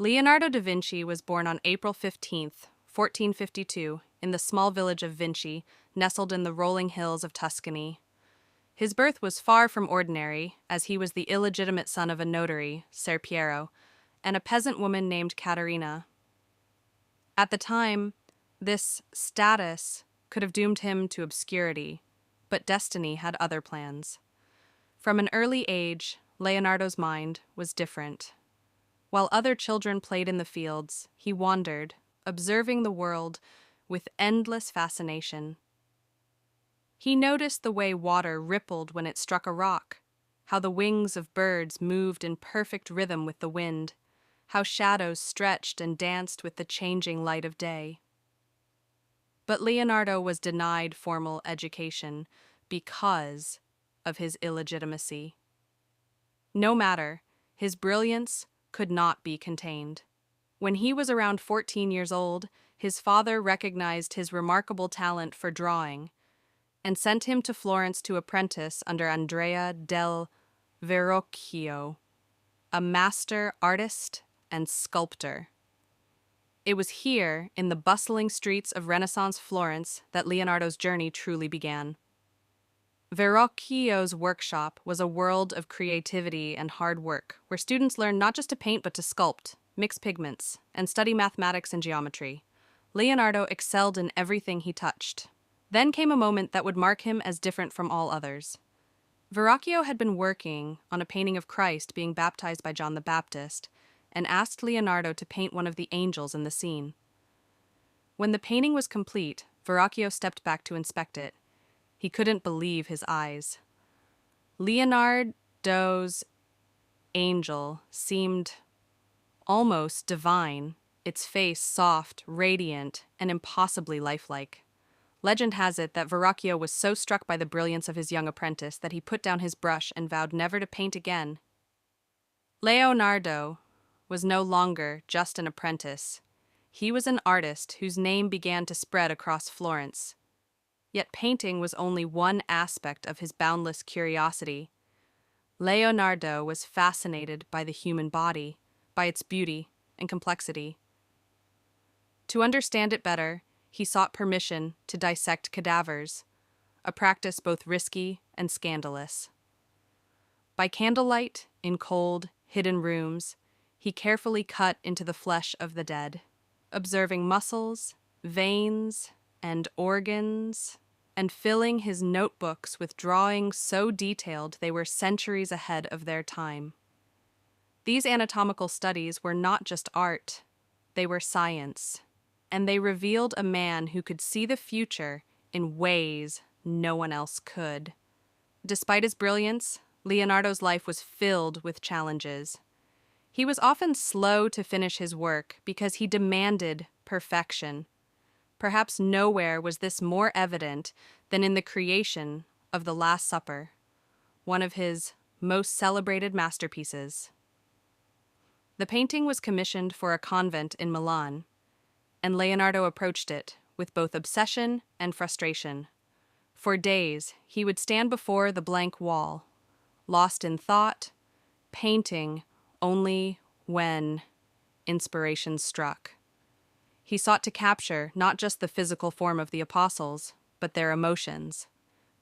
Leonardo da Vinci was born on April 15th, 1452, in the small village of Vinci, nestled in the rolling hills of Tuscany. His birth was far from ordinary, as he was the illegitimate son of a notary, Ser Piero, and a peasant woman named Caterina. At the time, this status could have doomed him to obscurity, but destiny had other plans. From an early age, Leonardo's mind was different. While other children played in the fields, he wandered, observing the world with endless fascination. He noticed the way water rippled when it struck a rock, how the wings of birds moved in perfect rhythm with the wind, how shadows stretched and danced with the changing light of day. But Leonardo was denied formal education because of his illegitimacy. No matter, his brilliance could not be contained. When he was around 14 years old, his father recognized his remarkable talent for drawing and sent him to Florence to apprentice under Andrea del Verrocchio, a master artist and sculptor. It was here, in the bustling streets of Renaissance Florence, that Leonardo's journey truly began. Verrocchio's workshop was a world of creativity and hard work, where students learned not just to paint but to sculpt, mix pigments, and study mathematics and geometry. Leonardo excelled in everything he touched. Then came a moment that would mark him as different from all others. Verrocchio had been working on a painting of Christ being baptized by John the Baptist, and asked Leonardo to paint one of the angels in the scene. When the painting was complete, Verrocchio stepped back to inspect it. He couldn't believe his eyes. Leonardo's angel seemed almost divine, its face soft, radiant, and impossibly lifelike. Legend has it that Verrocchio was so struck by the brilliance of his young apprentice that he put down his brush and vowed never to paint again. Leonardo was no longer just an apprentice. He was an artist whose name began to spread across Florence. Yet painting was only one aspect of his boundless curiosity. Leonardo was fascinated by the human body, by its beauty and complexity. To understand it better, he sought permission to dissect cadavers, a practice both risky and scandalous. By candlelight, in cold, hidden rooms, he carefully cut into the flesh of the dead, observing muscles, veins, and organs, and filling his notebooks with drawings so detailed they were centuries ahead of their time. These anatomical studies were not just art, they were science, and they revealed a man who could see the future in ways no one else could. Despite his brilliance, Leonardo's life was filled with challenges. He was often slow to finish his work because he demanded perfection. Perhaps nowhere was this more evident than in the creation of The Last Supper, one of his most celebrated masterpieces. The painting was commissioned for a convent in Milan, and Leonardo approached it with both obsession and frustration. For days, he would stand before the blank wall, lost in thought, painting only when inspiration struck. He sought to capture not just the physical form of the apostles, but their emotions,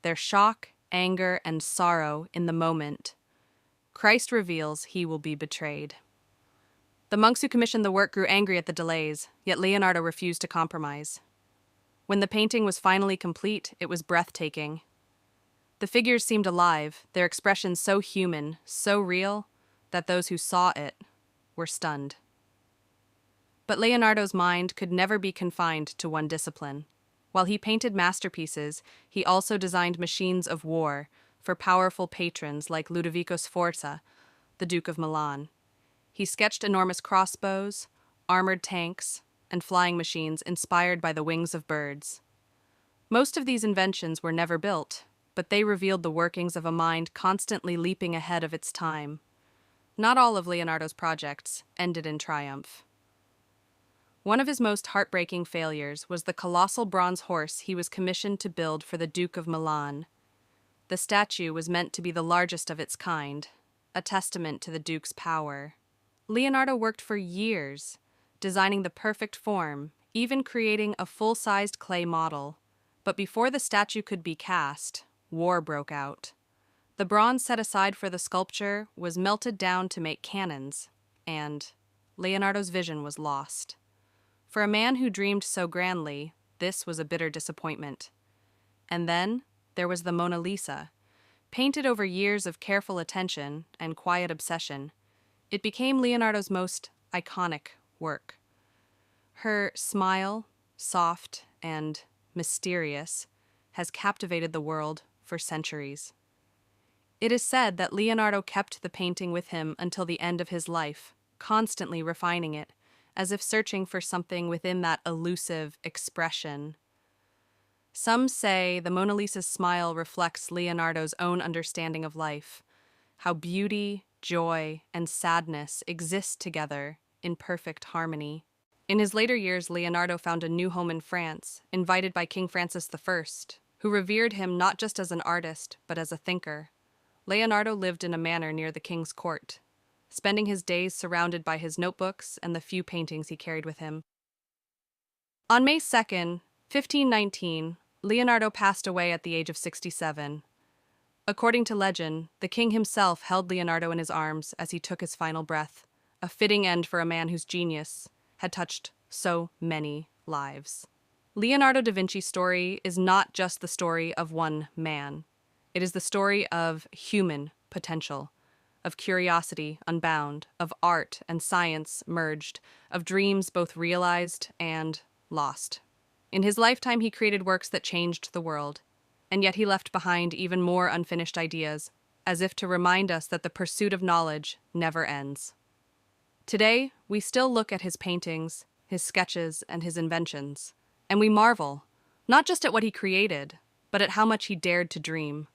their shock, anger, and sorrow in the moment. Christ reveals he will be betrayed. The monks who commissioned the work grew angry at the delays, yet Leonardo refused to compromise. When the painting was finally complete, it was breathtaking. The figures seemed alive, their expressions so human, so real, that those who saw it were stunned. But Leonardo's mind could never be confined to one discipline. While he painted masterpieces, he also designed machines of war for powerful patrons like Ludovico Sforza, the Duke of Milan. He sketched enormous crossbows, armored tanks, and flying machines inspired by the wings of birds. Most of these inventions were never built, but they revealed the workings of a mind constantly leaping ahead of its time. Not all of Leonardo's projects ended in triumph. One of his most heartbreaking failures was the colossal bronze horse he was commissioned to build for the Duke of Milan. The statue was meant to be the largest of its kind, a testament to the Duke's power. Leonardo worked for years, designing the perfect form, even creating a full-sized clay model. But before the statue could be cast, war broke out. The bronze set aside for the sculpture was melted down to make cannons, and Leonardo's vision was lost. For a man who dreamed so grandly, this was a bitter disappointment. And then there was the Mona Lisa. Painted over years of careful attention and quiet obsession, it became Leonardo's most iconic work. Her smile, soft and mysterious, has captivated the world for centuries. It is said that Leonardo kept the painting with him until the end of his life, constantly refining it, as if searching for something within that elusive expression. Some say the Mona Lisa's smile reflects Leonardo's own understanding of life, how beauty, joy, and sadness exist together in perfect harmony. In his later years, Leonardo found a new home in France, invited by King Francis I, who revered him not just as an artist, but as a thinker. Leonardo lived in a manor near the king's court, spending his days surrounded by his notebooks and the few paintings he carried with him. On May 2nd, 1519, Leonardo passed away at the age of 67. According to legend, the king himself held Leonardo in his arms as he took his final breath, a fitting end for a man whose genius had touched so many lives. Leonardo da Vinci's story is not just the story of one man. It is the story of human potential, of curiosity unbound, of art and science merged, of dreams both realized and lost. In his lifetime, he created works that changed the world, and yet he left behind even more unfinished ideas, as if to remind us that the pursuit of knowledge never ends. Today, we still look at his paintings, his sketches, and his inventions, and we marvel, not just at what he created, but at how much he dared to dream.